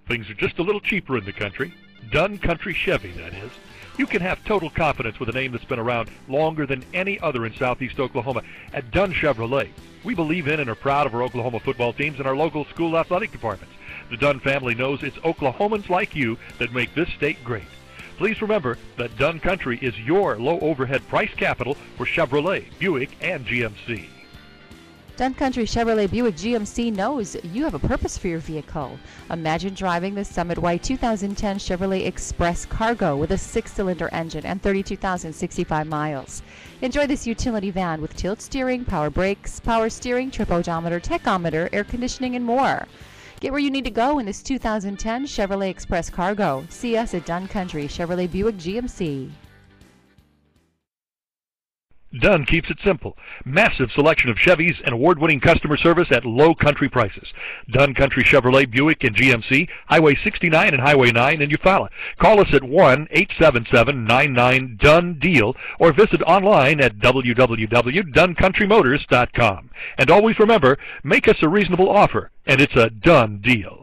Things are just a little cheaper in the country. Dunn Country Chevy, that is. You can have total confidence with a name that's been around longer than any other in Southeast Oklahoma. At Dunn Chevrolet, we believe in and are proud of our Oklahoma football teams and our local school athletic departments. The Dunn family knows it's Oklahomans like you that make this state great. Please remember that Dunn Country is your low-overhead price capital for Chevrolet, Buick, and GMC. Dunn Country Chevrolet Buick GMC knows you have a purpose for your vehicle. Imagine driving the Summit White 2010 Chevrolet Express Cargo with a 6-cylinder engine and 32,065 miles. Enjoy this utility van with tilt steering, power brakes, power steering, trip odometer, tachometer, air conditioning, and more. Get where you need to go in this 2010 Chevrolet Express Cargo. See us at Dunn Country Chevrolet Buick GMC. Dunn keeps it simple. Massive selection of Chevys and award-winning customer service at low country prices. Dunn Country Chevrolet Buick and GMC, Highway 69 and Highway 9 in Eufaula. Call us at 1-877-99-DUNN-DEAL or visit online at www.duncountrymotors.com. And always remember, make us a reasonable offer, and it's a done deal.